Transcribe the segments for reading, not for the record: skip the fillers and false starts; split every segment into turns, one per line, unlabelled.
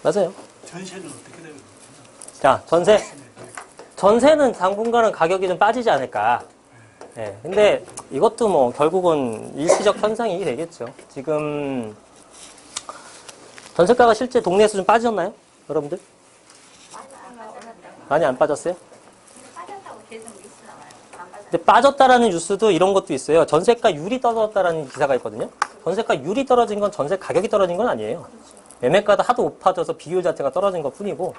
맞아요.
전세는 어떻게 되는 거예요?
자, 전세. 전세는 당분간은 가격이 좀 빠지지 않을까. 예. 근데 이것도 뭐 결국은 일시적 현상이 되겠죠. 지금 전세가가 실제 동네에서 좀 빠졌나요? 여러분들? 많이 안 빠졌어요?
빠졌다고 계속 뉴스 나와요. 안 빠졌어요.
근데 빠졌다라는 뉴스도 이런 것도 있어요. 전세가율이 떨어졌다라는 기사가 있거든요. 전세가율이 떨어진 건 전세 가격이 떨어진 건 아니에요. 매매가도 하도 높아져서 비율 자체가 떨어진 것 뿐이고,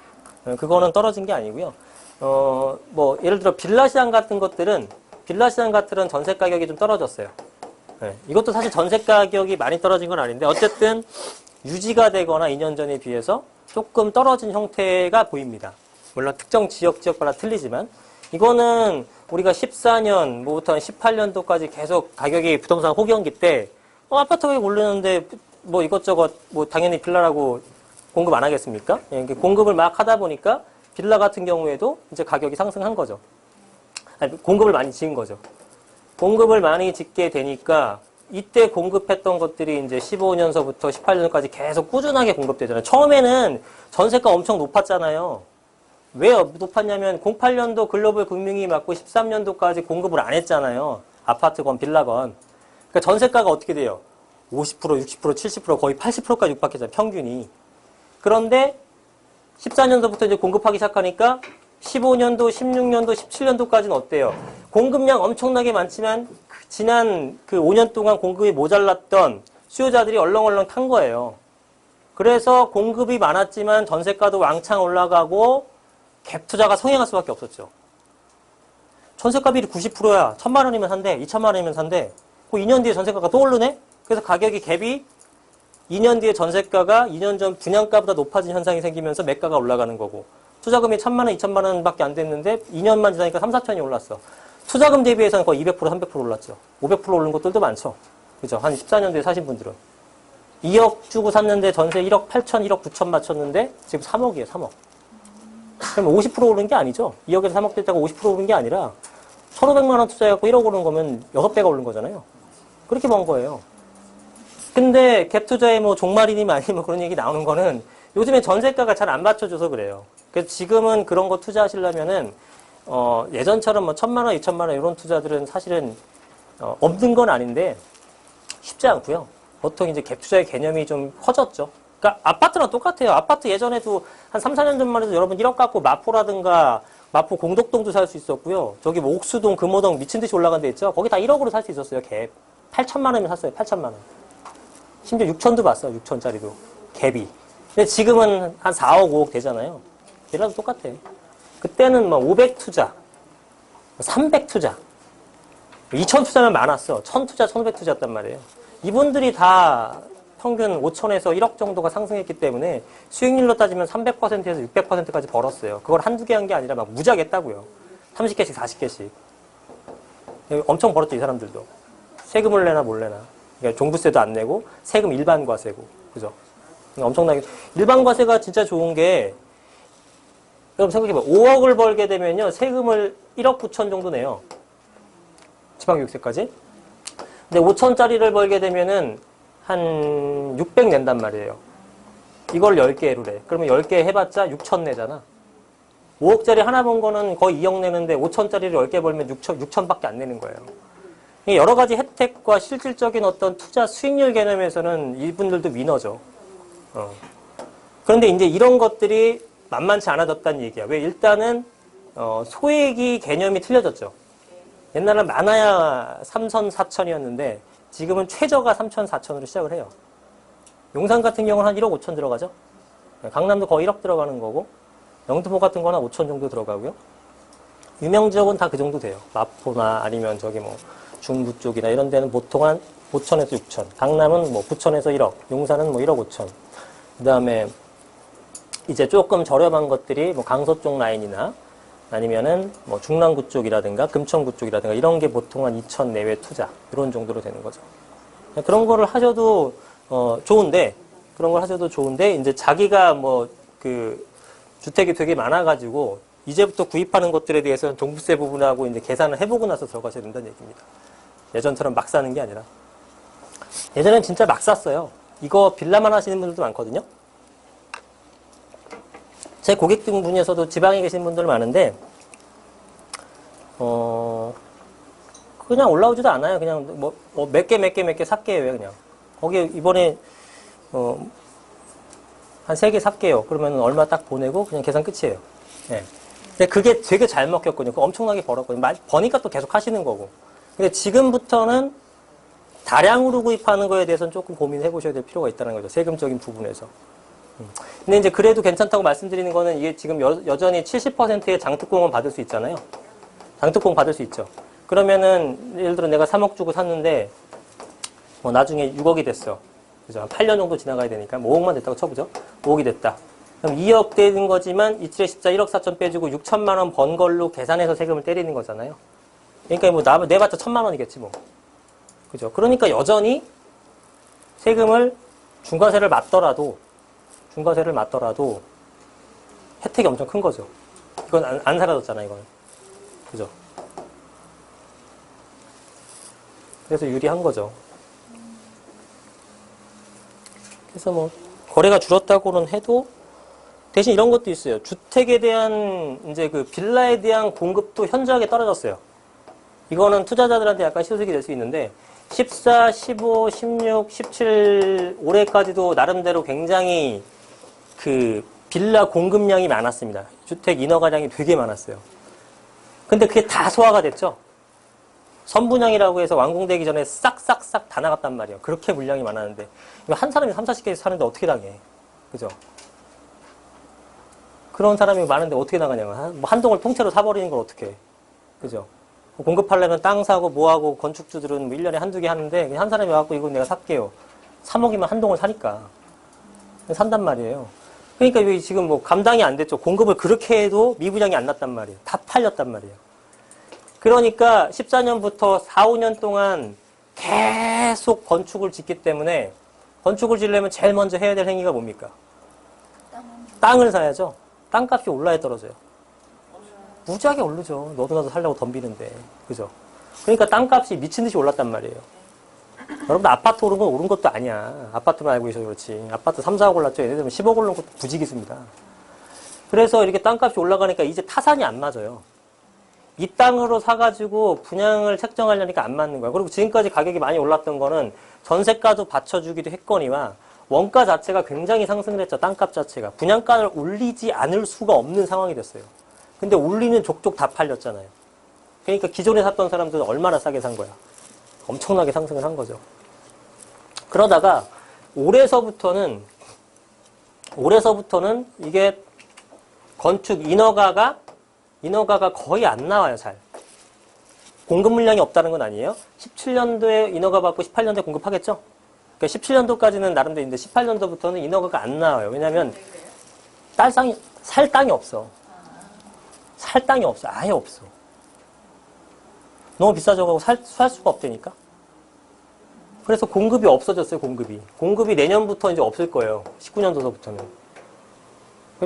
그거는 떨어진 게 아니고요. 뭐 예를 들어 빌라 시장 같은 것들은 전세 가격이 좀 떨어졌어요. 네, 이것도 사실 전세 가격이 많이 떨어진 건 아닌데 어쨌든 유지가 되거나 2년 전에 비해서 조금 떨어진 형태가 보입니다. 물론 특정 지역마다 틀리지만 이거는 우리가 14년 뭐부터 한 18년도까지 계속 가격이 부동산 호경기 때 아파트 가격 오르는데 뭐 이것저것 뭐 당연히 빌라라고 공급 안 하겠습니까? 예, 공급을 막 하다 보니까 빌라 같은 경우에도 이제 가격이 상승한 거죠. 아니, 공급을 많이 지은 거죠. 공급을 많이 짓게 되니까 이때 공급했던 것들이 이제 15년서부터 18년까지 계속 꾸준하게 공급되잖아요. 처음에는 전세가 엄청 높았잖아요. 왜 높았냐면 08년도 글로벌 금융위 맞고 13년도까지 공급을 안 했잖아요. 아파트건 빌라건. 그러니까 전세가가 어떻게 돼요? 50%, 60%, 70% 거의 80%까지 육박했잖아요. 평균이. 그런데 14년도부터 이제 공급하기 시작하니까 15년도, 16년도, 17년도까지는 어때요? 공급량 엄청나게 많지만 지난 그 5년 동안 공급이 모자랐던 수요자들이 얼렁얼렁 탄 거예요. 그래서 공급이 많았지만 전세가도 왕창 올라가고 갭 투자가 성행할 수밖에 없었죠. 전세가 비율이 90%야. 1,000만 원이면 산대. 2,000만 원이면 산대. 그 2년 뒤에 전세가가 또 오르네? 그래서 가격이 갭이 2년 뒤에 전세가가 2년 전 분양가보다 높아진 현상이 생기면서 매가가 올라가는 거고 투자금이 1,000만 원, 2,000만 원밖에 안 됐는데 2년만 지나니까 3, 4천이 올랐어. 투자금 대비해서는 거의 200%, 300% 올랐죠. 500% 오른 것들도 많죠. 그죠? 한 14년도에 사신 분들은. 2억 주고 샀는데 전세 1억 8천, 1억 9천 맞췄는데 지금 3억이에요, 3억. 그럼 50% 오른 게 아니죠. 2억에서 3억 됐다가 50% 오른 게 아니라 1,500만 원 투자해갖고 1억 오른 거면 6배가 오른 거잖아요. 그렇게 번 거예요. 근데 갭 투자에 뭐 종말이니 아니 뭐 그런 얘기 나오는 거는 요즘에 전세가가 잘 안 받쳐줘서 그래요. 그래서 지금은 그런 거 투자하시려면은 예전처럼 뭐 1,000만 원, 2,000만 원 이런 투자들은 사실은 없는 건 아닌데 쉽지 않고요. 보통 이제 갭 투자의 개념이 좀 커졌죠. 그러니까 아파트랑 똑같아요. 아파트 예전에도 한 3, 4년 전만 해도 여러분 1억 갖고 마포라든가 마포 공덕동도 살 수 있었고요. 저기 뭐 옥수동, 금호동 미친 듯이 올라간 데 있죠. 거기 다 1억으로 살 수 있었어요. 갭. 8천만 원이면 샀어요. 8천만 원. 심지어 6천도 봤어요. 6천짜리도. 갭이. 근데 지금은 한 4억, 5억 되잖아요. 얘라도 똑같아. 그때는 뭐 500 투자, 300 투자, 2천 투자면 많았어. 1,000 투자, 1,500 투자였단 말이에요. 이분들이 다 평균 5천에서 1억 정도가 상승했기 때문에 수익률로 따지면 300%에서 600%까지 벌었어요. 그걸 한두 개 한 게 아니라 막 무지하게 했다고요. 30개씩, 40개씩. 엄청 벌었죠, 이 사람들도. 세금을 내나 뭘 내나. 그러니까 종부세도 안 내고 세금 일반과세고. 그죠? 엄청나게. 일반과세가 진짜 좋은 게 여러분 생각해봐. 5억을 벌게 되면요. 세금을 1억 9천 정도 내요. 지방교육세까지. 근데 5천짜리를 벌게 되면은 한 600 낸단 말이에요. 이걸 10개로 내. 그러면 10개 해봤자 6천 내잖아. 5억짜리 하나 번 거는 거의 2억 내는데 5천짜리를 10개 벌면 6천밖에 안 내는 거예요. 여러 가지 혜택과 실질적인 어떤 투자 수익률 개념에서는 이분들도 위너죠. 그런데 이제 이런 것들이 만만치 않아졌다는 얘기야. 왜? 일단은 소액이 개념이 틀려졌죠. 옛날에는 많아야 3천, 4천이었는데 지금은 최저가 3천, 4천으로 시작을 해요. 용산 같은 경우는 한 1억 5천 들어가죠. 강남도 거의 1억 들어가는 거고 영등포 같은 거는 5천 정도 들어가고요. 유명 지역은 다 그 정도 돼요. 마포나 아니면 저기 뭐 중부 쪽이나 이런 데는 보통 한 5천에서 6천. 강남은 뭐 9천에서 1억. 용산은 뭐 1억 5천. 그 다음에 이제 조금 저렴한 것들이 뭐 강서 쪽 라인이나 아니면은 뭐 중랑구 쪽이라든가 금천구 쪽이라든가 이런 게 보통 한 2천 내외 투자. 이런 정도로 되는 거죠. 그런 거를 하셔도 좋은데 그런 걸 하셔도 좋은데 이제 자기가 뭐 그 주택이 되게 많아가지고 이제부터 구입하는 것들에 대해서는 종부세 부분하고 이제 계산을 해보고 나서 들어가셔야 된다는 얘기입니다. 예전처럼 막 사는 게 아니라. 예전엔 진짜 막 샀어요. 이거 빌라만 하시는 분들도 많거든요. 제 고객 등 중에서도 지방에 계신 분들 많은데, 그냥 올라오지도 않아요. 그냥 몇 개 삽게요, 그냥. 거기에 이번에, 한 3개 삽게요. 그러면 얼마 딱 보내고 그냥 계산 끝이에요. 예. 근데 그게 되게 잘 먹혔거든요. 그거 엄청나게 벌었거든요. 버니까 또 계속 하시는 거고. 근데 지금부터는 다량으로 구입하는 거에 대해서는 조금 고민해 보셔야 될 필요가 있다는 거죠. 세금적인 부분에서. 근데 이제 그래도 괜찮다고 말씀드리는 거는 이게 지금 여전히 70%의 장특공은 받을 수 있잖아요. 장특공 받을 수 있죠. 그러면은 예를 들어 내가 3억 주고 샀는데 나중에 6억이 됐어. 그죠? 한 8년 정도 지나가야 되니까 5억만 됐다고 쳐보죠. 5억이 됐다. 그럼 2억 되는 거지만 이틀에 십자 1억 4천 빼주고 6천만 원 번 걸로 계산해서 세금을 때리는 거잖아요. 그러니까 뭐 내봤자 1,000만 원이겠지 뭐. 그죠? 그러니까 여전히 세금을 중과세를 맞더라도 혜택이 엄청 큰 거죠. 이건 안 사라졌잖아, 이건. 그죠? 그래서 유리한 거죠. 그래서 뭐 거래가 줄었다고는 해도 대신 이런 것도 있어요. 주택에 대한 이제 그 빌라에 대한 공급도 현저하게 떨어졌어요. 이거는 투자자들한테 약간 시소식이 될 수 있는데 14, 15, 16, 17 올해까지도 나름대로 굉장히 그 빌라 공급량이 많았습니다. 주택 인허가량이 되게 많았어요. 근데 그게 다 소화가 됐죠. 선분양이라고 해서 완공되기 전에 싹싹싹 다 나갔단 말이에요. 그렇게 물량이 많았는데 한 사람이 3, 40개씩 사는데 어떻게 당해? 그죠? 그런 사람이 많은데 어떻게 나가냐고. 한 동을 통째로 사버리는 걸 어떻게 해? 그죠? 공급하려면 땅 사고 뭐하고 건축주들은 뭐 1년에 한두 개 하는데 한 사람이 와갖고 이거 내가 살게요. 3억이면 한 동을 사니까. 산단 말이에요. 그러니까 여기 지금 뭐 감당이 안 됐죠. 공급을 그렇게 해도 미분양이 안 났단 말이에요. 다 팔렸단 말이에요. 그러니까 14년부터 4, 5년 동안 계속 건축을 짓기 때문에 건축을 지으려면 제일 먼저 해야 될 행위가 뭡니까? 땅을 사야죠. 땅값이 올라야 떨어져요. 무지하게 오르죠. 너도 나도 살려고 덤비는데. 그죠? 그러니까 땅값이 미친 듯이 올랐단 말이에요. 여러분들 아파트 오른 건 오른 것도 아니야. 아파트만 알고 계셔서 그렇지. 아파트 3, 4억 올랐죠. 예를 들면 10억 오른 것도 부지기수입니다. 그래서 이렇게 땅값이 올라가니까 이제 타산이 안 맞아요. 이 땅으로 사가지고 분양을 책정하려니까 안 맞는 거야. 그리고 지금까지 가격이 많이 올랐던 거는 전세가도 받쳐주기도 했거니와 원가 자체가 굉장히 상승을 했죠. 땅값 자체가. 분양가를 올리지 않을 수가 없는 상황이 됐어요. 근데 올리는 족족 다 팔렸잖아요. 그러니까 기존에 샀던 사람들은 얼마나 싸게 산 거야. 엄청나게 상승을 한 거죠. 그러다가 올해서부터는 이게 건축 인허가가 거의 안 나와요, 잘. 공급 물량이 없다는 건 아니에요. 17년도에 인허가 받고 18년도에 공급하겠죠? 그러니까 17년도까지는 나름대로 있는데 18년도부터는 인허가가 안 나와요. 왜냐면 살 땅이 없어. 살 땅이 없어. 아예 없어. 너무 비싸져가고 살 수가 없다니까? 그래서 공급이 없어졌어요, 공급이. 공급이 내년부터 이제 없을 거예요. 19년도서부터는.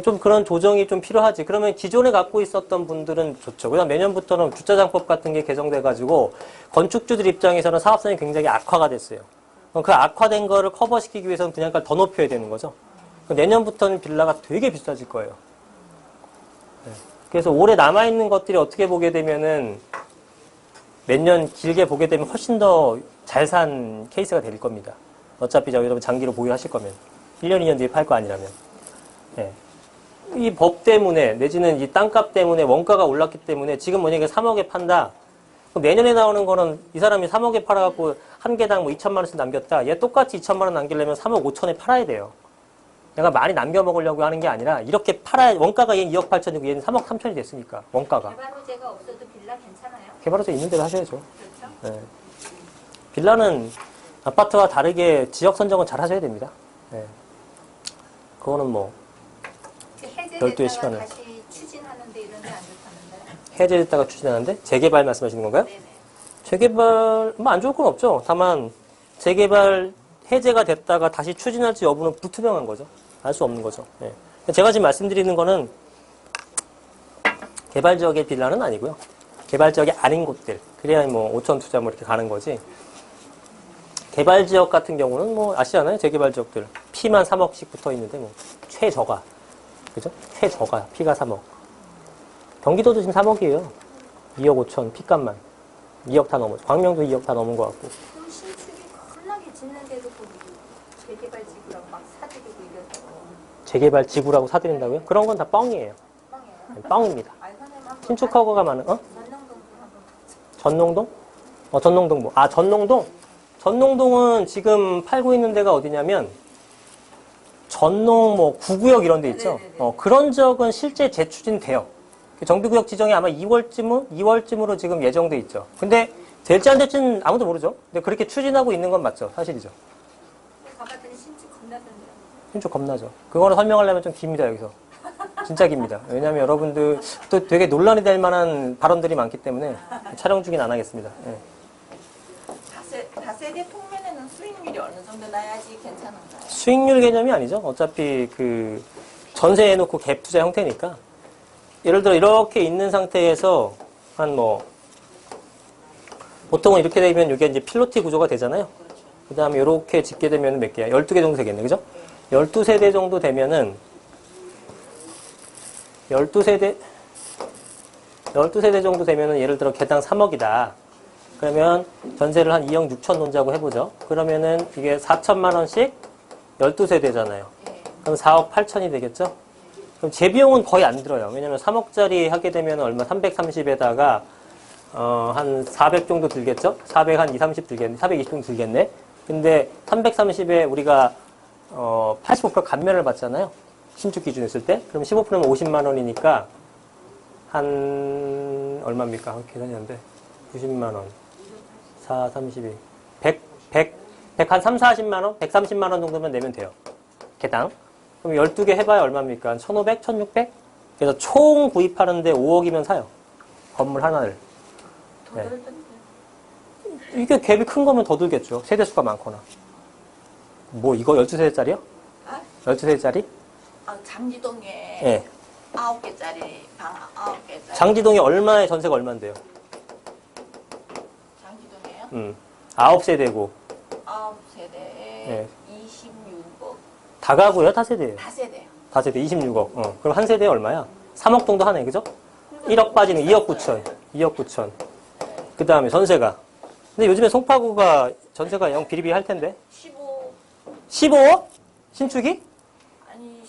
좀 그런 조정이 좀 필요하지. 그러면 기존에 갖고 있었던 분들은 좋죠. 그다음 내년부터는 주차장법 같은 게 개정돼가지고 건축주들 입장에서는 사업성이 굉장히 악화가 됐어요. 그 악화된 거를 커버시키기 위해서는 분양가를 더 높여야 되는 거죠. 내년부터는 빌라가 되게 비싸질 거예요. 그래서 올해 남아있는 것들이 어떻게 보게 되면은 몇 년 길게 보게 되면 훨씬 더 잘 산 케이스가 될 겁니다. 어차피 여러분 장기로 보유하실 거면. 1년, 2년 뒤에 팔 거 아니라면. 예. 이 법 때문에 내지는 이 땅값 때문에 원가가 올랐기 때문에 지금 만약에 3억에 판다. 그럼 내년에 나오는 거는 이 사람이 3억에 팔아갖고 한 개당 뭐 2천만 원씩 남겼다. 얘 똑같이 2천만 원 남기려면 3억 5천에 팔아야 돼요. 내가 많이 남겨 먹으려고 하는 게 아니라 이렇게 팔아야 원가가 얘는 2억 8천이고 얘는 3억 3천이 됐으니까 원가가.
개발호재가 없어도 빌라 괜찮아요?
개발호재 있는 대로 하셔야죠.
그렇죠?
네. 빌라는 아파트와 다르게 지역 선정은 잘 하셔야 됩니다. 네. 그거는 뭐 별도의
해제됐다가
시간을.
다시 추진하는데 이런 데 안 좋다는데?
해제됐다가 추진하는데 재개발 말씀하시는 건가요?
네네.
재개발 뭐 안 좋을 건 없죠. 다만 재개발 해제가 됐다가 다시 추진할지 여부는 불투명한 거죠. 알 수 없는 거죠. 예. 제가 지금 말씀드리는 거는 개발 지역의 빌라는 아니고요. 개발 지역이 아닌 곳들. 그래야 뭐 5천 투자 뭐 이렇게 가는 거지. 개발 지역 같은 경우는 뭐 아시잖아요. 재개발 지역들. 피만 3억씩 붙어 있는데 뭐 최저가. 그죠? 최저가, 피가 3억. 경기도도 지금 3억이에요. 2억 5천, 피값만. 2억 다 넘어. 광명도 2억 다 넘은 것 같고.
그럼 신축이 겁나게 짓는데도 거기 재개발 지구라고 막 사들이고 이래서
재개발 지구라고 사드린다고요? 그런 건 다 뻥이에요.
빵이에요.
뻥입니다.
아, 선생님 한번
신축 허가가 많은,
전농동 한번
전농동? 전농동 뭐. 전농동? 전농동은 지금 팔고 있는 데가 어디냐면, 전농 뭐 구구역 이런 데 있죠?
네네네.
그런 적은 실제 재추진돼요. 정비구역 지정이 아마 2월쯤으로 지금 예정돼 있죠. 근데 될지 안 될지는 아무도 모르죠. 근데 그렇게 추진하고 있는 건 맞죠. 사실이죠.
가봤더니 신축 겁나던데요.
신축 겁나죠. 그거는 설명하려면 좀 깁니다, 여기서. 진짜 깁니다. 왜냐하면 여러분들 또 되게 논란이 될 만한 발언들이 많기 때문에 촬영 중인 안 하겠습니다. 예.
다세대 통면에는 수익률이 어느 정도 나야지 괜찮은가요?
수익률 개념이 아니죠. 어차피 그 전세 해놓고 갭 투자 형태니까. 예를 들어 이렇게 있는 상태에서 한 뭐 보통은 이렇게 되면 이게 이제 필로티 구조가 되잖아요. 그 다음에 이렇게 짓게 되면 몇 개야? 12개 정도 되겠네. 그죠? 12세대 정도 되면은 12세대 정도 되면은 예를 들어 개당 3억이다. 그러면 전세를 한 2억 6천 놓자고 해보죠. 그러면은 이게 4천만 원씩 12세대잖아요. 그럼 4억 8천이 되겠죠? 그럼 제 비용은 거의 안 들어요. 왜냐면 3억짜리 하게 되면 얼마? 330에다가 한 400 정도 들겠죠? 400 한 2, 30 들겠네. 420 정도 들겠네. 근데 330에 우리가 85% 감면을 받잖아요. 신축 기준 했을 때. 그럼 15%면 50만 원이니까 한 얼마입니까? 계산이 안 돼. 90만 원. 4, 32. 100 한 3, 40만 원? 130만 원 정도면 내면 돼요. 개당. 그럼 12개 해봐야 얼마입니까? 1,500? 1,600? 그래서 총 구입하는데 5억이면 사요. 건물 하나를. 네. 이게 갭이 큰 거면 더 들겠죠. 세대수가 많거나. 뭐 이거 12세대짜리요?
아?
12세대짜리?
장지동에
예.
9개짜리 방 9개짜리
장지동이 얼마에 전세가 얼만데요?
장지동에요?
9세대고.
9세대에
예.
26억
다가구요? 다세대예요?
다세대요.
다세대 26억. 그럼 한 세대에 얼마야? 3억 정도 하네. 그죠? 1억 빠지는 2억 9천. 2억 9천. 그 다음에 전세가. 근데 요즘에 송파구가 전세가 영 비리비리 할 텐데. 15억? 신축이?
아니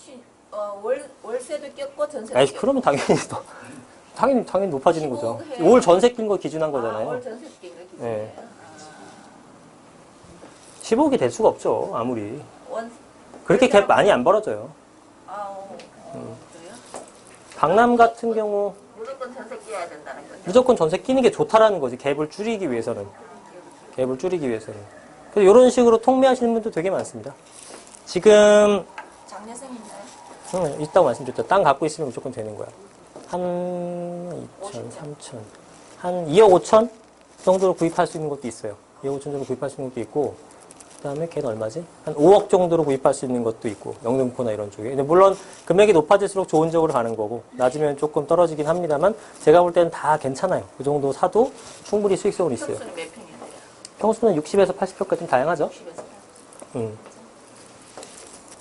월세도 꼈고 전세도
아이,
꼈고.
그러면 당연히 높아지는 거죠.
15억 해요.
올 전세 낀 거 기준한 거잖아요.
월 전세 낀거 기준이에요.
네. 15억이 될 수가 없죠. 아무리. 그렇게 갭 많이 안 벌어져요.
그래요?
강남 같은 경우
무조건 전세 끼야 된다는 거죠.
무조건 전세 끼는 게 좋다라는 거지. 갭을 줄이기 위해서는. 갭을 줄이기 위해서는. 그래서 이런 식으로 통매하시는 분도 되게 많습니다. 지금
장려생 있나요?
이따고 말씀드렸죠. 땅 갖고 있으면 무조건 되는 거야. 한 2천, 3천, 한 2억 5천 정도로 구입할 수 있는 것도 있어요. 2억 5천 정도 구입할 수 있는 것도 있고, 그 다음에 걔는 얼마지? 한 5억 정도로 구입할 수 있는 것도 있고, 영등포나 이런 쪽에. 근데 물론 금액이 높아질수록 좋은 쪽으로 가는 거고, 낮으면 조금 떨어지긴 합니다만, 제가 볼 때는 다 괜찮아요. 그 정도 사도 충분히 수익성은 있어요.
평수는 몇 평이에요?
평수는 60에서 80평까지 좀 다양하죠.
60에서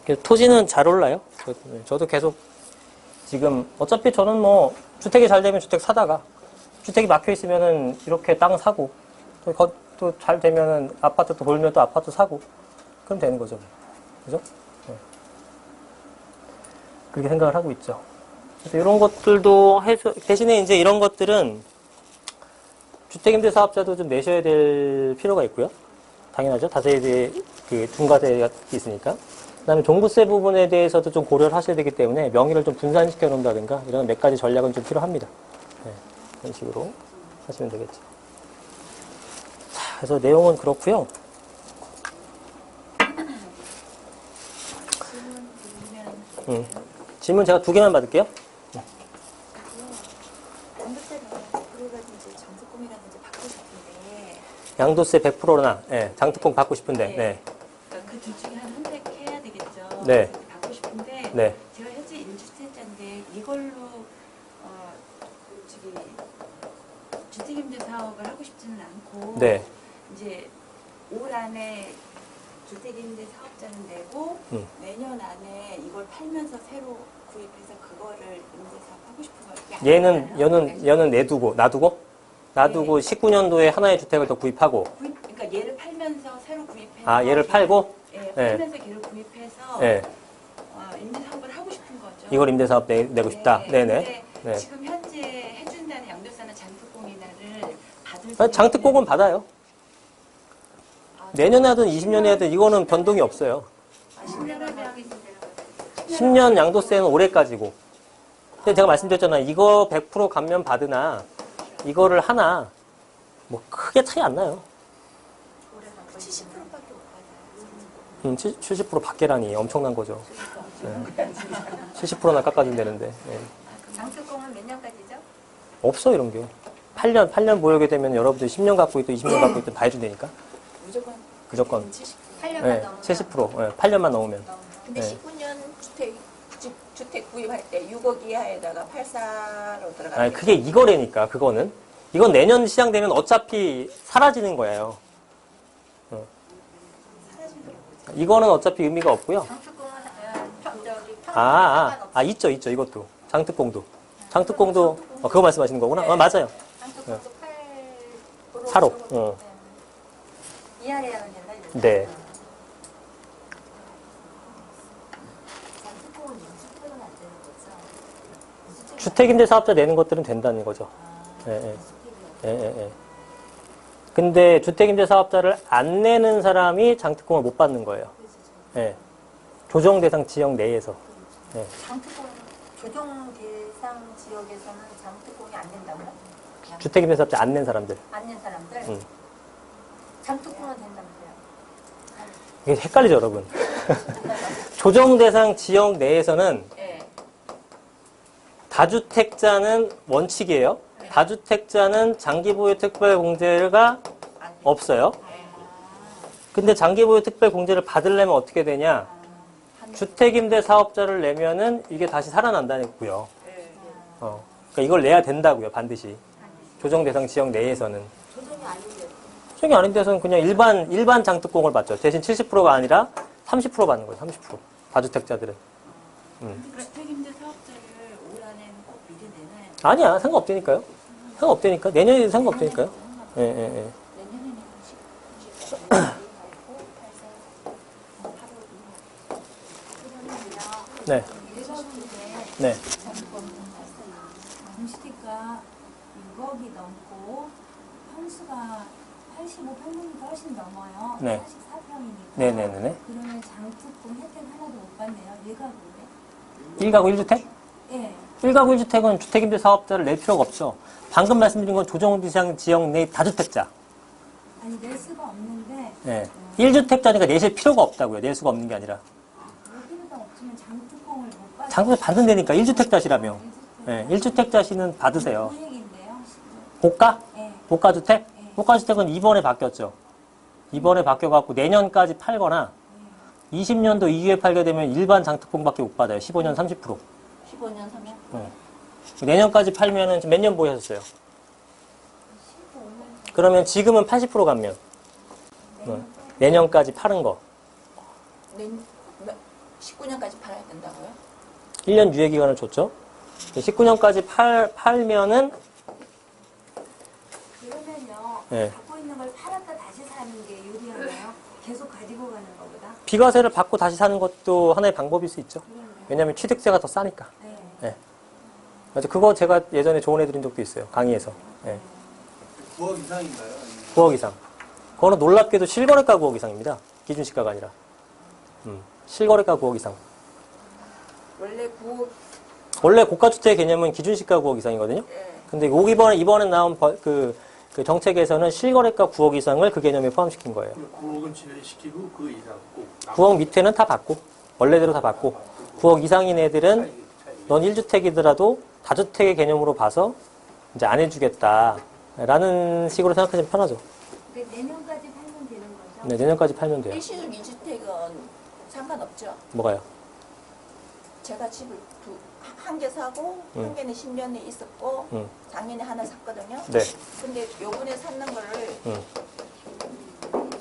그래서 토지는 잘 올라요. 저도 계속 지금 어차피 저는 뭐 주택이 잘 되면 주택 사다가 주택이 막혀 있으면은 이렇게 땅 사고 또 잘 되면은 아파트 또 돌면 또 아파트 사고 그럼 되는 거죠. 그죠? 네. 그렇게 생각을 하고 있죠. 그래서 이런 것들도 해서 대신에 이제 이런 것들은 주택임대 사업자도 좀 내셔야 될 필요가 있고요. 당연하죠. 다세대 그 중과세가 있으니까. 그다음에 종부세 부분에 대해서도 좀 고려를 하셔야 되기 때문에 명의를 좀 분산시켜 놓는다든가 이런 몇 가지 전략은 좀 필요합니다. 네, 그런 식으로 하시면 되겠죠. 자, 그래서 내용은 그렇고요. 질문 제가 2개만 받을게요. 양도세 100%나 장특공 받고 싶은데. 네.
그 둘 중에 한 선택해야 되겠죠.
네.
받고 싶은데
네.
제가 현재 1주택자인데 이걸로 주택임대 사업을 하고 싶지는 않고
네.
이제 올 안에 주택임대 사업자는 내고 내년 안에 이걸 팔면서 새로 구입해서 그거를 임대사업 하고 싶은 거예요.
얘는 놔두고 19년도에 하나의 주택을 더 구입하고.
그러니까 얘를 팔면서 새로 구입해서.
아, 얘를 팔고?
예, 팔면서 걔를 구입해서
예.
임대사업을 하고 싶은 거죠.
이걸 임대사업 내고 싶다. 네네.
근데 지금 현재 해준다는 양도세나 장특공인을 받을 수
장특공은 받아요. 내년에 하든 20년에 하든 이거는 변동이 없어요. 10년 양도세는 올해까지고. 근데 제가 말씀드렸잖아요. 이거 100% 감면 받으나 이거를 하나 뭐 크게 차이 안 나요.
70%밖에 못 받아요.
70% 밖에라니 엄청난 거죠. 70%나 깎아준다는데. 예.
장특공은 몇 년까지죠?
없어 이런 게. 8년 모여게 되면 여러분들 10년 갖고 있든 20년 갖고 있든 다 해준다니까. 무조건.
8년만
예,
넘으면
70%. 예, 8년만 넘으면.
근데
네.
19년 주택 구입할 때 6억 이하에다가 84로 들어가는
아니, 그게 이거래니까, 그거는. 이건 내년 시장되면 어차피 사라지는 거예요. 이거는 어차피 의미가 없고요.
장특공은
있죠, 이것도. 장특공도, 그거 말씀하시는 거구나? 맞아요.
장특공도 8%
사로.
이하래야 된다.
네.
장특공은 임대주택은 안 되는 거죠?
주택임대 사업자 내는 것들은 된다는 거죠. 예. 근데 주택임대 사업자를 안 내는 사람이 장특공을 못 받는 거예요. 예. 조정 대상 지역 내에서. 예.
장특공 조정 대상 지역에서는 장특공이 안 된다고요?
주택임대 사업자 안 낸 사람들.
안 낸 사람들?
음.
장특공은 된다면서요?
이게 헷갈리죠, 여러분. 조정 대상 지역 내에서는
예.
다주택자는 원칙이에요. 다주택자는 장기보유 특별공제가 없어요. 근데 장기보유 특별공제를 받으려면 어떻게 되냐? 주택임대 사업자를 내면은 이게 다시 살아난다고요. 그러니까 이걸 내야 된다고요, 반드시. 조정 대상 지역 내에서는.
조정이 아닌데.
조정이 아닌 데서는 그냥 일반 장특공을 받죠. 대신 70%가 아니라 30% 받는 거예요, 30%. 다주택자들은.
주택임대 사업자를 올 안에는 꼭 미리 내놔야
아니야, 상관없다니까요. 상관없다니까. 내년에도 상관없다니까요. 예.
내년에는
네. 네.
공시지가 6억이 넘고 평수가 85평이니까 훨씬 넘어요.
네.
44평이니까.
네네네.
그러면 장특공 혜택 하나도 못 받네요. 얘가 뭐래?
1가구 1주택?
예.
1가구 1주택은 주택임대 사업자를 낼 필요가 없죠. 방금 말씀드린 건 조정대상 지역 내 다주택자.
아니 낼 수가 없는데
네. 1주택자니까 내실 필요가 없다고요. 낼 수가 없는 게 아니라.
여기보다 없으면 장특공을 못 받아요.
장부에 받는다니까 1주택자시라며. 네. 1주택자시는 받으세요.
그 얘기인데요.
고가?
예.
고가주택? 고가주택은 이번에 바뀌었죠. 이번에 바뀌어갖고 내년까지 팔거나 20년도 이후에 팔게 되면 일반 장특공밖에 못 받아요. 15년 30%.
15년 3년?
내년까지 팔면은 몇 년 보유하셨어요? 그러면 지금은 80% 감면. 내년까지 파는 거.
19년까지 팔아야 된다고요?
1년 유예 기간을 줬죠. 19년까지 팔면은
그러면요.
네.
갖고 있는 걸 팔았다 다시 사는 게 유리하나요? 계속 가지고 가는 것보다?
비과세를 받고 다시 사는 것도 하나의 방법일 수 있죠. 왜냐하면 취득세가 더 싸니까.
네.
네. 맞아. 그거 제가 예전에 조언해드린 적도 있어요. 강의에서. 네.
9억 이상인가요?
9억 이상. 그거는 놀랍게도 실거래가 9억 이상입니다. 기준시가가 아니라. 실거래가 9억 이상.
원래 9억,
원래 고가주택 개념은 기준시가 9억 이상이거든요. 근데 이번에 나온 그 정책에서는 실거래가 9억 이상을 그 개념에 포함시킨 거예요.
9억은 제외시키고 그 이상 꼭.
9억 밑에는 다 받고, 원래대로 다 받고, 9억 이상인 애들은 넌 1주택이더라도 다주택의 개념으로 봐서 이제 안 해주겠다라는 식으로 생각하시면 편하죠.
근데 내년까지 팔면 되는 거죠?
네, 내년까지 팔면 돼요.
일시적 2주택은 상관없죠.
뭐가요?
제가 집을 한 개 사고 한 개는 10년에 있었고 작년에 하나 샀거든요.
네.
근데 요번에 샀는 거를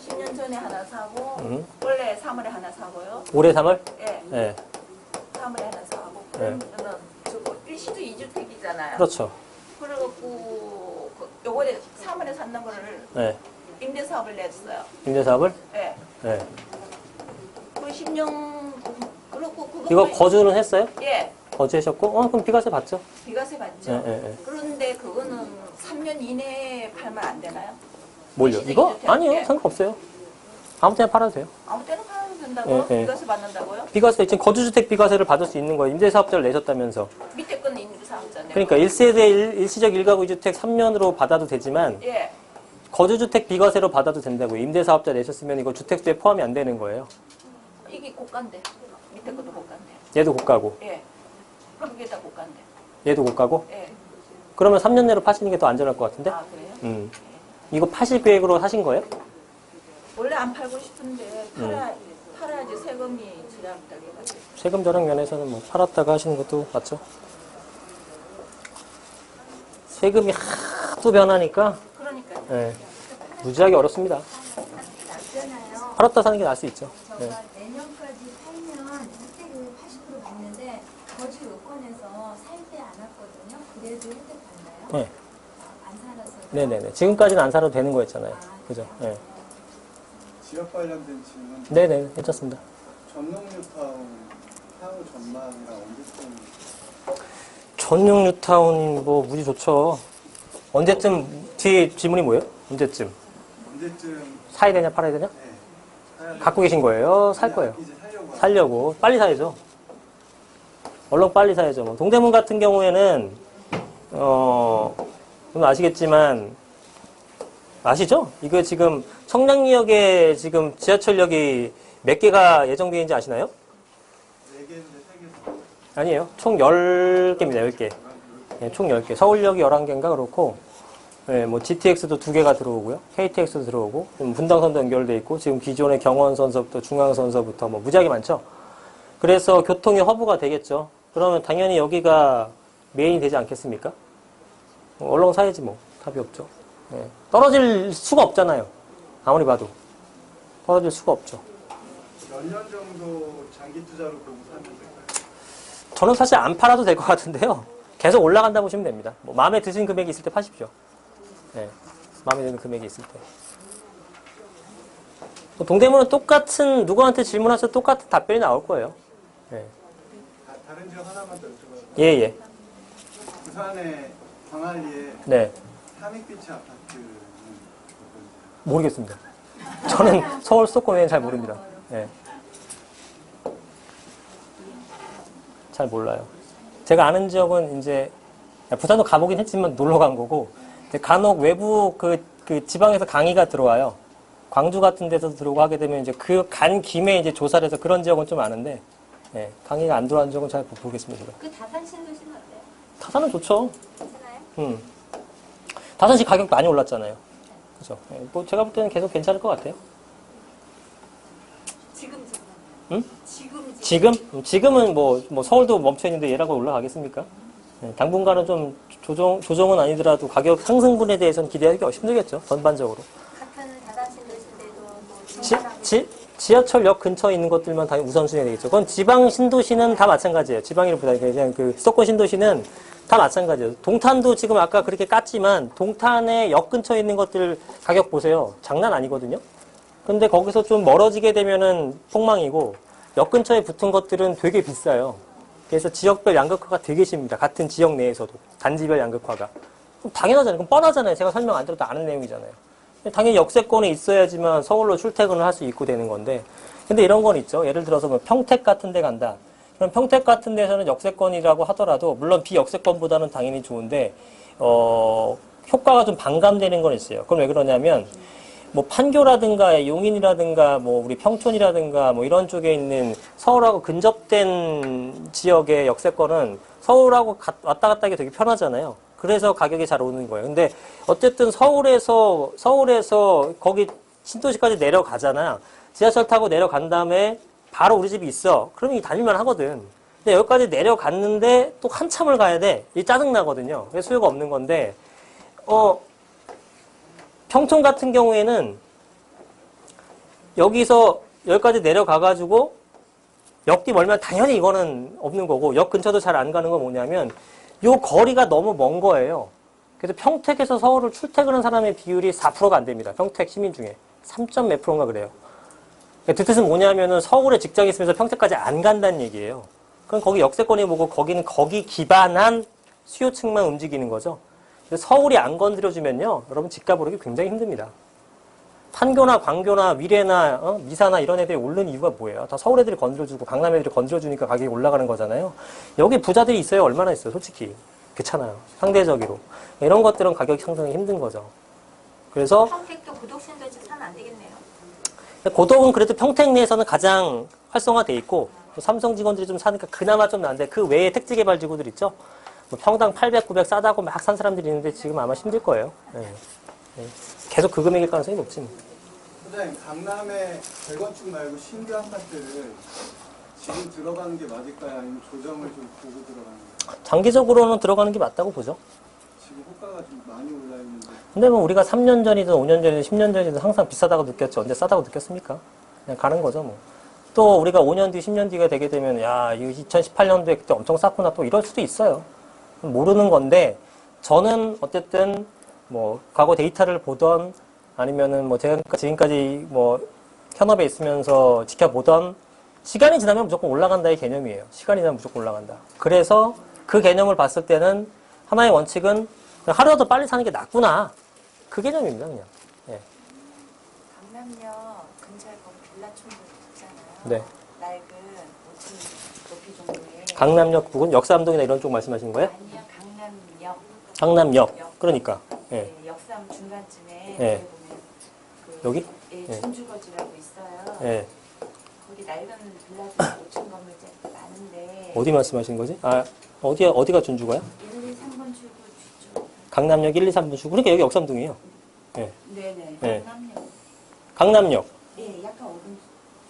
10년 전에 하나 사고 원래 3월에 하나 사고요.
올해 3월?
예.
네.
3월에 하나 사고 그러면은 저거 일시도 2주택이잖아요.
그렇죠.
그래갖고 요번에 3월에 샀는 거를
네.
임대사업을 냈어요.
임대사업을?
예.
네.
그 10년 그렇고 그거
이거 거주는 했어요?
예.
거주하셨고? 그럼 비과세 받죠?
비과세 받죠.
네.
그런데 그거는 3년 이내에 팔면 안 되나요?
뭘요?
일시적
이거?
이주택.
아니요.
예.
상관없어요. 아무 때나 팔아도 돼요.
아무 때나 팔아도 된다고요?
예, 예.
비과세 받는다고요?
비과세, 지금 거주주택 비과세를 받을 수 있는 거예요. 임대사업자를 내셨다면서.
밑에 거는 임대사업자네요.
그러니까 1세대 일시적 1가구 2주택 3년으로 받아도 되지만
예.
거주주택 비과세로 받아도 된다고요. 임대사업자 내셨으면 이거 주택수에 포함이 안 되는 거예요.
이게 고가인데 밑에 것도 고가인데.
얘도 고가고
예. 그게 다 고가인데.
얘도 고가고.
예.
그러면 3년 내로 파시는 게 더 안전할 것 같은데?
아 그래요?
이거 파실 계획으로 하신 거예요?
원래 안 팔고 싶은데 팔아야지 세금이 절약되게가지고.
세금 절약 면에서는 뭐 팔았다가 하시는 것도 맞죠? 세금이 하도 변하니까
그러니까요.
예, 무지하게 어렵습니다.
낮잖아요.
팔았다 사는 게 나을 수 있죠.
저가
예.
내년까지 살면 혜택을 80% 받는데 거주 요건에서 살 때 안 왔거든요. 그래도 혜택 받나요?
네.
안 살아서.
네네네. 지금까지는 안 살아도 되는 거였잖아요. 그죠? 예.
지역 관련된 질문.
네네. 괜찮습니다.
전농뉴타운 향후 전망이랑 언제쯤
전용 뉴타운 뭐 무지 좋죠. 언제쯤 뒤에 질문이 뭐예요? 언제쯤? 사야 되냐 팔아야 되냐?
사야
갖고 계신 거예요? 살 거예요?
이제 살려고
살려고 빨리 사야죠. 얼른 빨리 사야죠. 뭐 동대문 같은 경우에는 여러분 아시겠지만 아시죠? 이거 지금 청량리역에 지금 지하철역이 몇 개가 예정되어 있는지 아시나요?
4개인데 3개
아니에요. 총 10개입니다. 10개. 네, 총 10개. 서울역이 11개인가 그렇고, 네, 뭐 GTX도 2개가 들어오고요. KTX도 들어오고, 분당선도 연결돼 있고, 지금 기존의 경원선서부터 중앙선서부터 뭐 무지하게 많죠. 그래서 교통의 허브가 되겠죠. 그러면 당연히 여기가 메인이 되지 않겠습니까? 얼른 사야지 뭐. 답이 없죠. 네. 떨어질 수가 없잖아요. 아무리 봐도. 떨어질 수가 없죠.
몇 년 정도 장기 투자로 보고 사면 될까요?
저는 사실 안 팔아도 될 것 같은데요. 계속 올라간다 보시면 됩니다. 뭐 마음에 드신 금액이 있을 때 파십시오. 네, 마음에 드는 금액이 있을 때. 뭐 동대문은 똑같은 누구한테 질문하셔도 똑같은 답변이 나올 거예요. 네.
다른 지역 하나만 더 여쭤봐요.
예.
부산의 광안리에
네,
삼익비치 아파트는
모르겠습니다. 저는 서울 수도권에는 잘 모릅니다. 네. 잘 몰라요. 제가 아는 지역은 이제 부산도 가보긴 했지만 놀러 간 거고 간혹 외부 그 지방에서 강의가 들어와요. 광주 같은 데서 들어오고 하게 되면 이제 그 간 김에 이제 조사를 해서 그런 지역은 좀 아는데 예, 강의가 안 들어온 지역은 잘 모르겠습니다. 제가.
그 다산 신도시는 어때요?
다산은 좋죠.
괜찮아요?
다산시 가격 많이 올랐잖아요. 그죠? 예, 뭐 제가 볼 때는 계속 괜찮을 것 같아요. 응? 지금은 뭐 서울도 멈춰 있는데 얘라고 올라가겠습니까? 예, 당분간은 좀 조정은 아니더라도 가격 상승분에 대해서는 기대하기가 힘들겠죠. 전반적으로.
같은 다산 신도시인데도 뭐
지하철역 근처에 있는 것들만 다 우선순위가 되겠죠. 그건 지방 신도시는 다 마찬가지예요. 지방이라보다 그냥 그 수도권 신도시는 다 마찬가지예요. 동탄도 지금 아까 그렇게 깠지만 동탄의 역 근처에 있는 것들 가격 보세요. 장난 아니거든요. 근데 거기서 좀 멀어지게 되면은 폭망이고 역 근처에 붙은 것들은 되게 비싸요. 그래서 지역별 양극화가 되게 심합니다. 같은 지역 내에서도 단지별 양극화가. 그럼 당연하잖아요. 그럼 뻔하잖아요. 제가 설명 안 들어도 아는 내용이잖아요. 당연히 역세권에 있어야지만 서울로 출퇴근을 할 수 있고 되는 건데 근데 이런 건 있죠. 예를 들어서 뭐 평택 같은 데 간다. 그럼 평택 같은 데서는 역세권이라고 하더라도 물론 비역세권보다는 당연히 좋은데 효과가 좀 반감되는 건 있어요. 그건 왜 그러냐면 뭐 판교라든가 용인이라든가 뭐 우리 평촌이라든가 뭐 이런 쪽에 있는 서울하고 근접된 지역의 역세권은 서울하고 왔다 갔다 하기 되게 편하잖아요. 그래서 가격이 잘 오는 거예요. 근데 어쨌든 서울에서 거기 신도시까지 내려가잖아. 지하철 타고 내려간 다음에 바로 우리 집이 있어. 그러면 이 다닐만 하거든. 근데 여기까지 내려갔는데 또 한참을 가야 돼. 이 짜증나거든요. 그래서 수요가 없는 건데 평촌 같은 경우에는 여기서 여기까지 내려가가지고 역뒤 멀면 당연히 이거는 없는 거고, 역 근처도 잘 안 가는 건 뭐냐면 요 거리가 너무 먼 거예요. 그래서 평택에서 서울을 출퇴근한 사람의 비율이 4%가 안 됩니다. 평택 시민 중에 3점 몇 프로인가 그래요. 그 뜻은 뭐냐면은 서울에 직장이 있으면서 평택까지 안 간다는 얘기예요. 그럼 거기 역세권이 뭐고 거기는 거기 기반한 수요층만 움직이는 거죠. 근데 서울이 안 건드려주면요, 여러분 집값 오르기 굉장히 힘듭니다. 판교나 광교나 미래나 미사나 이런 애들이 오르는 이유가 뭐예요? 다 서울 애들이 건드려주고 강남 애들이 건드려주니까 가격이 올라가는 거잖아요. 여기 부자들이 있어요? 얼마나 있어요? 솔직히 괜찮아요. 상대적으로 이런 것들은 가격 상승이 힘든 거죠. 그래서
평택도 구독신도 집 사면 안 되겠네요.
고덕은 그래도 평택 내에서는 가장 활성화돼 있고 삼성 직원들이 좀 사니까 그나마 좀 나은데 그 외에 택지 개발 지구들 있죠? 뭐 평당 800, 900 싸다고 막 산 사람들이 있는데 지금 아마 힘들 거예요. 네. 네. 계속 그 금액일 가능성이 높지.
소장님, 강남에 재건축 말고 신규 아파트를 지금 들어가는 게 맞을까요? 아니면 조정을 좀 보고 들어가는 게?
장기적으로는 들어가는 게 맞다고 보죠.
지금 호가가 좀 많이 올라 있는데.
근데 뭐 우리가 3년 전이든 5년 전이든 10년 전이든 항상 비싸다고 느꼈죠. 언제 싸다고 느꼈습니까? 그냥 가는 거죠, 뭐. 또 우리가 5년 뒤, 10년 뒤가 되게 되면 야, 이거 2018년도에 그때 엄청 쌌구나 또 이럴 수도 있어요. 모르는 건데 저는 어쨌든 뭐 과거 데이터를 보던 아니면은 뭐 제가 지금까지 뭐 현업에 있으면서 지켜보던 시간이 지나면 무조건 올라간다의 개념이에요. 시간이 지나면 무조건 올라간다. 그래서 그 개념을 봤을 때는 하나의 원칙은 하루라도 빨리 사는 게 낫구나. 그 개념입니다, 그냥. 예.
강남역 근처에 거기 빌라촌들 있잖아요.
네.
낡은 5층 높이 정도의.
강남역 부근, 역삼동이나 이런 쪽 말씀하시는 거예요?
아니요, 강남역.
강남역. 그러니까. 예.
네, 역삼 중간쯤에
예.
거기 보면 그
여기?
예,
예.
준주거지라고 있어요.
예.
거기 낡은 빌라들 5층 건물들 많은데.
어디 말씀하시는 거지? 아, 어디가 준주가요?
1, 2, 3번 출구 뒤쪽.
강남역 1, 2, 3분 주. 그러니까 여기 역삼동이에요. 예.
네네.
예.
강남역.
강남역.
예, 약간 오른.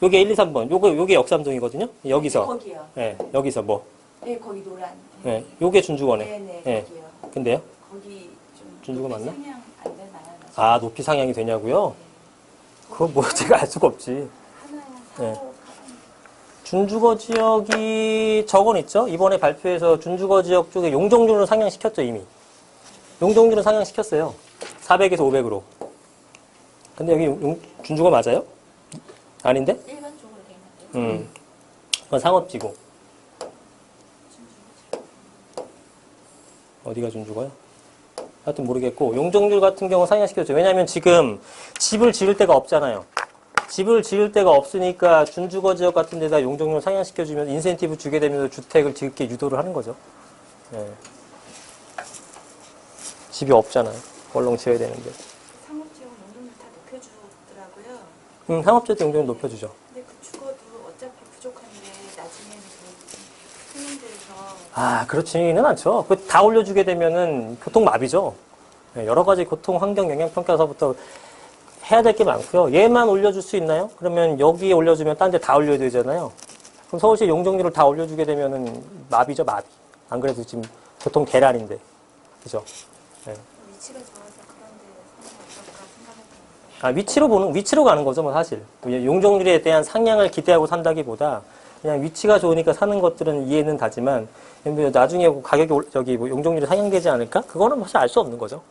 요게 1, 2, 3번. 요게 역삼동이거든요. 여기서.
거기요.
예. 여기서 뭐.
네, 거기 노란.
예. 요게 준주거네.
네네,
예.
거기요.
근데요?
거기 좀.
준주가
높이
맞나?
상향 안 되나요?
아, 높이 상향이 되냐고요? 그거 뭐 제가 알 수가 없지.
하나야,
예.
4호.
준주거 지역이 저건 있죠? 이번에 발표해서 준주거 지역 쪽에 용적률을 상향시켰죠, 이미. 용적률은 상향시켰어요. 400에서 500으로. 근데 여기 준주거 맞아요? 아닌데?
일반적으로 돼 있는데요.
그건 상업지구. 어디가 준주거요? 하여튼 모르겠고, 용적률 같은 경우 상향시켰죠. 왜냐면 지금 집을 지을 데가 없잖아요. 집을 지을 데가 없으니까 준주거 지역 같은 데다 용적률 상향시켜주면 인센티브 주게 되면서 주택을 짓게 유도를 하는 거죠. 예. 집이 없잖아요. 얼렁 지어야 되는데.
상업지역 용적률 다 높여주더라고요.
상업지역 용적률 높여주죠.
근데 그 주거도 어차피 부족한데 나중에는 그 손님들에서
아, 그렇지는 않죠. 그 다 올려주게 되면은 교통마비죠. 예, 여러 가지 교통 환경 영향 평가서부터 해야 될 게 많고요. 얘만 올려줄 수 있나요? 그러면 여기에 올려주면 딴 데 다 올려야 되잖아요. 그럼 서울시 용적률을 다 올려주게 되면은 마비죠, 마비. 안 그래도 지금 교통 대란인데. 그죠? 예.
위치가 좋아서 그런데 사면 어떨까 생각했거든요.
아, 위치로 가는 거죠, 뭐, 사실. 용적률에 대한 상향을 기대하고 산다기보다, 그냥 위치가 좋으니까 사는 것들은 이해는 다지만, 나중에 가격이, 뭐 용적률이 상향되지 않을까? 그거는 사실 알 수 없는 거죠.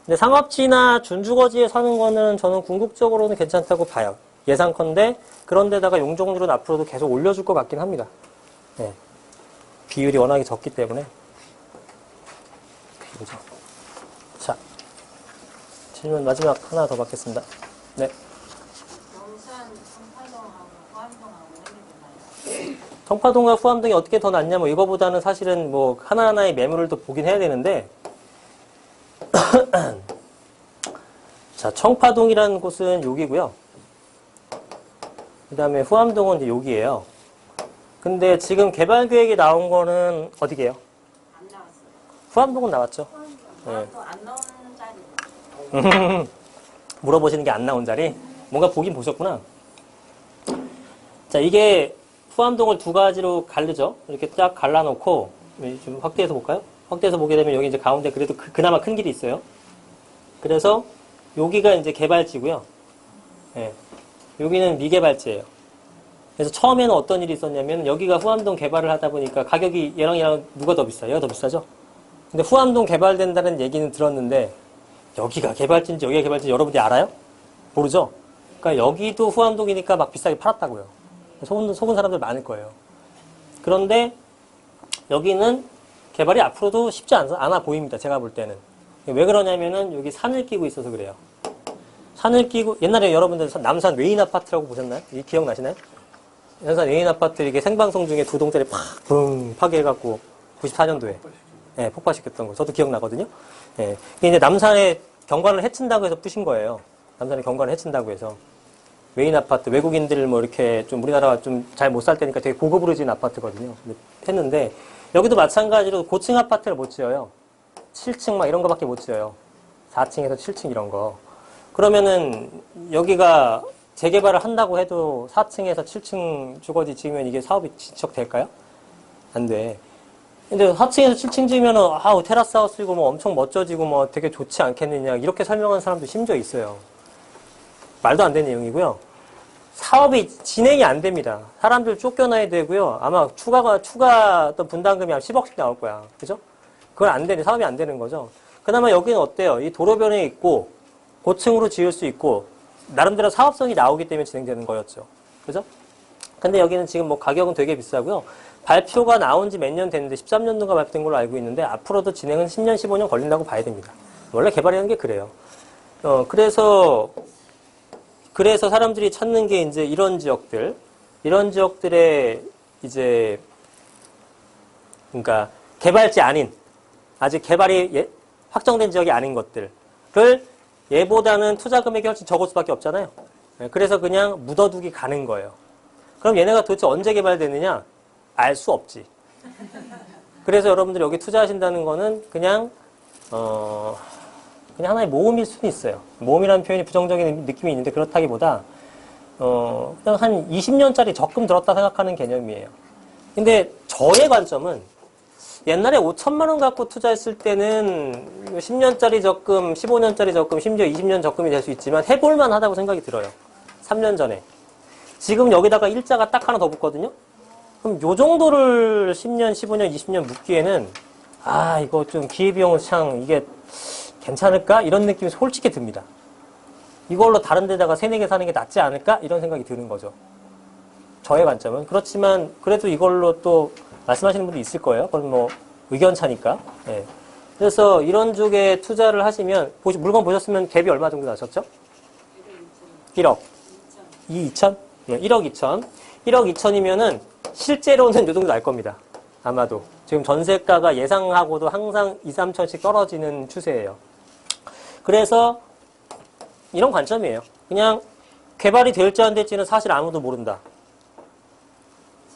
근데 상업지나 준주거지에 사는 거는 저는 궁극적으로는 괜찮다고 봐요. 예상컨대, 그런 데다가 용적률은 앞으로도 계속 올려줄 것 같긴 합니다. 네. 비율이 워낙에 적기 때문에. 그죠. 자. 질문 마지막 하나 더 받겠습니다. 네.
용산, 청파동하고 호암동하고 이렇게 되나요?
청파동과 후암동이 어떻게 더 낫냐, 뭐, 이거보다는 사실은 뭐, 하나하나의 매물을 또 보긴 해야 되는데, 자, 청파동이라는 곳은 여기고요. 그 다음에 후암동은 이제 여기예요. 근데 지금 개발 계획이 나온 거는 어디게요?
안 나왔어요.
후암동은 나왔죠. 네.
또 안 나온 자리.
물어보시는 게 안 나온 자리? 뭔가 보긴 보셨구나. 자, 이게 후암동을 두 가지로 갈르죠. 이렇게 딱 갈라놓고, 좀 확대해서 볼까요? 확대해서 보게 되면 여기 이제 가운데 그래도 그나마 큰 길이 있어요. 그래서 여기가 이제 개발지고요. 예. 여기는 미개발지예요. 그래서 처음에는 어떤 일이 있었냐면 여기가 후암동 개발을 하다 보니까 가격이 얘랑 누가 더 비싸요? 얘가 더 비싸죠? 근데 후암동 개발된다는 얘기는 들었는데 여기가 개발지인지 여기가 개발지인지 여러분들이 알아요? 모르죠? 그러니까 여기도 후암동이니까 막 비싸게 팔았다고요. 속은 사람들 많을 거예요. 그런데 여기는 개발이 앞으로도 쉽지 않아 보입니다. 제가 볼 때는. 왜 그러냐면은 여기 산을 끼고 있어서 그래요. 산을 끼고 옛날에 여러분들 남산 외인 아파트라고 보셨나요? 이 기억나시나요? 남산 외인 아파트 이게 생방송 중에 두 동짜리 붕 파괴해갖고 94년도에 예, 폭파시켰던 거 저도 기억나거든요. 예, 이게 이제 남산에 경관을 해친다고 해서 부신 거예요. 남산에 경관을 해친다고 해서 외인 아파트 외국인들 뭐 이렇게 좀 우리나라가 좀 잘 못 살 때니까 되게 고급으로 지은 아파트거든요. 했는데 여기도 마찬가지로 고층 아파트를 못 지어요. 7층 막 이런 거밖에 못 지어요. 4층에서 7층 이런 거. 그러면은 여기가 재개발을 한다고 해도 4층에서 7층 주거지 지으면 이게 사업이 지척될까요? 안 돼. 근데 4층에서 7층 지으면은 아우 테라스 하우스이고 뭐 엄청 멋져지고 뭐 되게 좋지 않겠느냐 이렇게 설명하는 사람도 심지어 있어요. 말도 안 되는 내용이고요. 사업이 진행이 안 됩니다. 사람들 쫓겨나야 되고요. 아마 추가 어떤 분담금이 한 10억씩 나올 거야. 그죠? 그건 안 되는, 사업이 안 되는 거죠. 그나마 여기는 어때요? 이 도로변에 있고, 고층으로 지을 수 있고, 나름대로 사업성이 나오기 때문에 진행되는 거였죠. 그죠? 근데 여기는 지금 뭐 가격은 되게 비싸고요. 발표가 나온 지 몇 년 됐는데, 13년도가 발표된 걸로 알고 있는데, 앞으로도 진행은 10년, 15년 걸린다고 봐야 됩니다. 원래 개발이라는 게 그래요. 그래서 사람들이 찾는 게 이제 이런 지역들에 이제, 그러니까 개발지 아닌, 아직 개발이 확정된 지역이 아닌 것들을 얘보다는 투자 금액이 훨씬 적을 수밖에 없잖아요. 그래서 그냥 묻어두기 가는 거예요. 그럼 얘네가 도대체 언제 개발되느냐? 알 수 없지. 그래서 여러분들이 여기 투자하신다는 거는 그냥 하나의 모험일 수도 있어요. 모험이라는 표현이 부정적인 느낌이 있는데 그렇다기보다 그냥 한 20년짜리 적금 들었다 생각하는 개념이에요. 근데 저의 관점은 옛날에 5천만 원 갖고 투자했을 때는 10년짜리 적금, 15년짜리 적금, 심지어 20년 적금이 될 수 있지만 해볼만 하다고 생각이 들어요. 3년 전에. 지금 여기다가 일자가 딱 하나 더 붙거든요. 그럼 요 정도를 10년, 15년, 20년 묻기에는 이거 좀 기회비용 이게 괜찮을까? 이런 느낌이 솔직히 듭니다. 이걸로 다른 데다가 3, 4개 사는 게 낫지 않을까? 이런 생각이 드는 거죠. 저의 관점은. 그렇지만 그래도 이걸로 또 말씀하시는 분도 있을 거예요. 그건 뭐 의견 차니까. 예. 그래서 이런 쪽에 투자를 하시면 물건 보셨으면 갭이 얼마 정도 나셨죠? 1억. 2천? 1억 2천. 1억 2천이면은 실제로는 이 정도 날 겁니다. 아마도. 지금 전세가가 예상하고도 항상 2, 3천씩 떨어지는 추세예요. 그래서 이런 관점이에요. 그냥 개발이 될지 안 될지는 사실 아무도 모른다.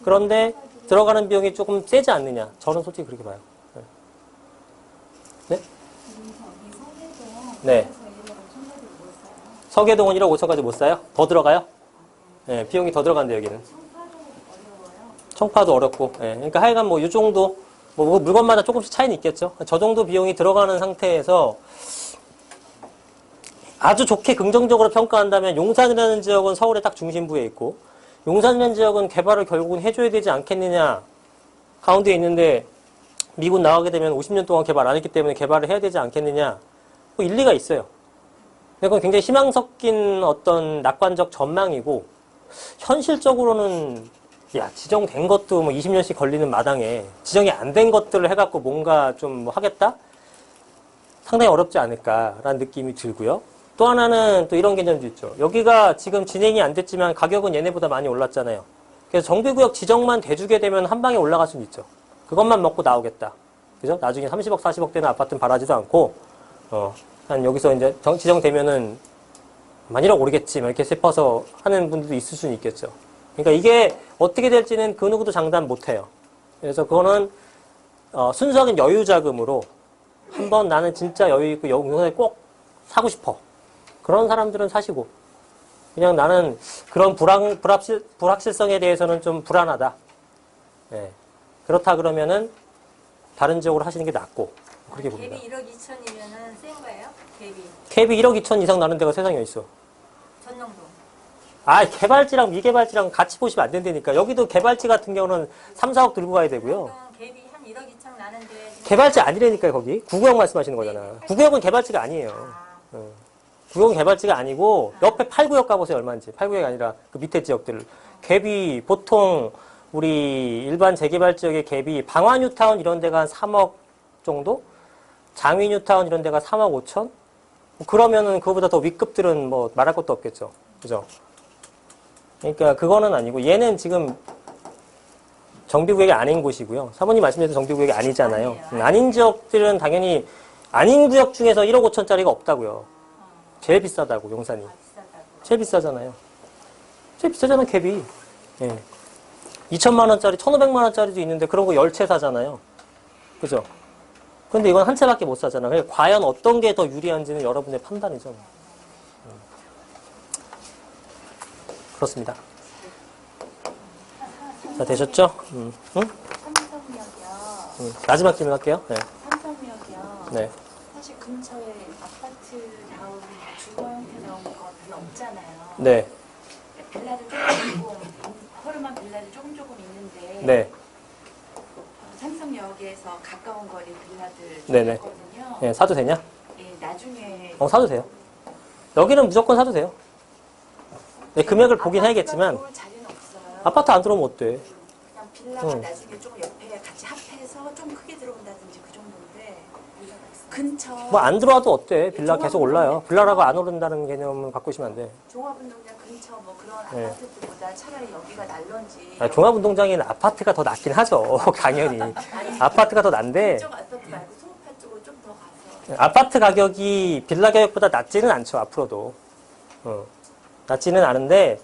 그런데 들어가는 비용이 조금 세지 않느냐. 저는 솔직히 그렇게 봐요. 네? 네. 서계동은 1억 5천까지 못 사요? 더 들어가요? 네, 비용이 더 들어간대요, 여기는. 청파도 어렵고. 네, 그러니까 하여간 뭐 이 정도, 뭐 물건마다 조금씩 차이는 있겠죠. 저 정도 비용이 들어가는 상태에서 아주 좋게 긍정적으로 평가한다면 용산이라는 지역은 서울의 딱 중심부에 있고 용산이라는 지역은 개발을 결국은 해줘야 되지 않겠느냐 가운데 있는데 미국 나가게 되면 50년 동안 개발 안 했기 때문에 개발을 해야 되지 않겠느냐 뭐 일리가 있어요. 그건 굉장히 희망 섞인 어떤 낙관적 전망이고 현실적으로는 지정된 것도 뭐 20년씩 걸리는 마당에 지정이 안 된 것들을 해갖고 뭔가 좀 하겠다? 상당히 어렵지 않을까라는 느낌이 들고요. 또 하나는 또 이런 개념도 있죠. 여기가 지금 진행이 안 됐지만 가격은 얘네보다 많이 올랐잖아요. 그래서 정비구역 지정만 돼주게 되면 한 방에 올라갈 수는 있죠. 그것만 먹고 나오겠다. 그죠? 나중에 30억, 40억 되는 아파트는 바라지도 않고, 한 여기서 이제 지정되면은 1억 오르겠지, 이렇게 싶어서 하는 분들도 있을 수는 있겠죠. 그러니까 이게 어떻게 될지는 그 누구도 장담 못 해요. 그래서 그거는, 순수하게 여유자금으로 한번 나는 진짜 여유있고 용산에 꼭 사고 싶어. 그런 사람들은 사시고 그냥 나는 그런 불확실성에 대해서는 좀 불안하다. 네. 그렇다 그러면은 다른 지역으로 하시는 게 낫고 그렇게 봅니다.
갭이 1억 2천이면은 센 거예요? 갭이
캡이 1억 2천 이상 나는 데가 세상에 있어.
전용도.
개발지랑 미개발지랑 같이 보시면 안 된다니까. 여기도 개발지 같은 경우는 3, 4억 들고 가야 되고요.
갭이 한 1억 2천 나는데
개발지 아니라니까요, 거기. 구구역 말씀하시는 거잖아. 구구역은 개발지가 아니에요. 구구역은 개발지가 아니고, 옆에 8구역 가보세요, 얼마인지. 8구역이 아니라 그 밑에 지역들. 갭이 보통 우리 일반 재개발 지역의 갭이 방화뉴타운 이런 데가 한 3억 정도? 장위뉴타운 이런 데가 3억 5천? 그러면은 그거보다 더 윗급들은 뭐 말할 것도 없겠죠. 그죠? 그러니까 그거는 아니고, 얘는 지금 정비구역이 아닌 곳이고요. 사모님 말씀대로 정비구역이 아니잖아요. 아닌 지역들은 당연히 아닌 구역 중에서 1억 5천짜리가 없다고요. 제일 비싸다고, 용산이. 제일 비싸잖아요. 제일 비싸잖아, 캡이. 예. 2천만 원짜리, 1,500만 원짜리도 있는데 그런 거 10채 사잖아요. 그죠? 근데 이건 한 채밖에 못 사잖아. 그러니까 과연 어떤 게 더 유리한지는 여러분의 판단이죠. 그렇습니다. 자, 되셨죠? 응?
삼성역이요.
마지막 질문 할게요. 네.
삼성역이요.
네.
사실 근처에 아파트 다운 주거 형태 나온 거 별로 없잖아요.
네.
빌라들 조금 허름한 빌라들 조금 있는데
네.
삼성역에서 가까운 거리 빌라들
네네.
있거든요.
네. 사도 되냐?
예, 나중에
사도 돼요. 여기는 무조건 사도 돼요. 네, 금액을 보긴 해야겠지만,
좋은 자리는 없어요.
아파트 안 들어오면 어때?
그냥 빌라가
응.
나중에 좀 옆에 같이 합해서 좀 크게 들어온다든지 그 정도인데 근처
뭐 안 들어와도 어때? 빌라 계속 올라요. 빌라라고 안 오른다는 개념을 갖고 있으면 안 돼.
종합운동장 근처 뭐 그런
네.
아파트들보다 차라리 여기가 날런지
종합운동장에는 아파트가 더 낫긴 하죠. 당연히. 아파트가 더 난데,
이쪽 아파트 말고 송파 쪽으로 좀 더 가서
아파트 가격이 빌라 가격보다 낮지는 않죠, 앞으로도. 낮지는 않은데,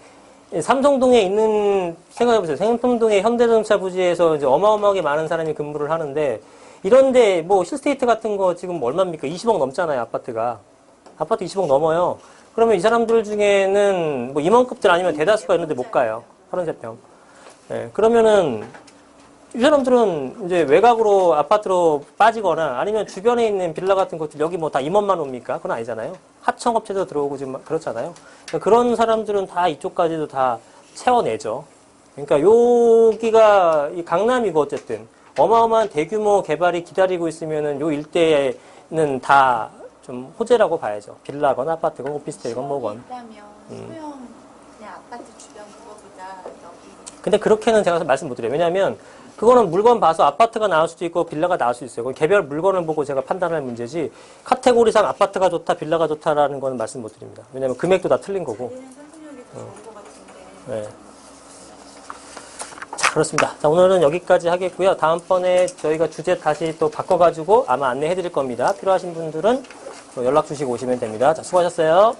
삼성동에 있는, 생각해보세요. 삼성동의 현대자동차 부지에서 이제 어마어마하게 많은 사람이 근무를 하는데, 이런데 뭐 힐스테이트 같은 거 지금 얼마입니까? 20억 넘잖아요, 아파트가. 아파트 20억 넘어요. 그러면 이 사람들 중에는 뭐 임원급들 아니면 대다수가 있는데 못 가요. 33평. 네, 그러면은, 이 사람들은 이제 외곽으로 아파트로 빠지거나 아니면 주변에 있는 빌라 같은 것들 여기 뭐 다 임원만 옵니까? 그건 아니잖아요. 하청업체도 들어오고 지금 그렇잖아요. 그러니까 그런 사람들은 다 이쪽까지도 다 채워내죠. 그러니까 여기가 이 강남이고 어쨌든 어마어마한 대규모 개발이 기다리고 있으면은 요 일대에는 다 좀 호재라고 봐야죠. 빌라건 아파트건 오피스텔건 뭐건.
있다면 소형 그냥 아파트 주변 그거보다 여기
근데 그렇게는 제가 말씀 못 드려요. 왜냐하면 그거는 물건 봐서 아파트가 나올 수도 있고 빌라가 나올 수 있어요. 그건 개별 물건을 보고 제가 판단할 문제지 카테고리상 아파트가 좋다, 빌라가 좋다라는 거는 말씀 못 드립니다. 왜냐하면 금액도 다 틀린 거고.
자리는 삼성역이 더 좋은 것 같은데
네. 자, 그렇습니다. 자, 오늘은 여기까지 하겠고요. 다음번에 저희가 주제 다시 또 바꿔가지고 아마 안내해 드릴 겁니다. 필요하신 분들은 연락 주시고 오시면 됩니다. 자, 수고하셨어요.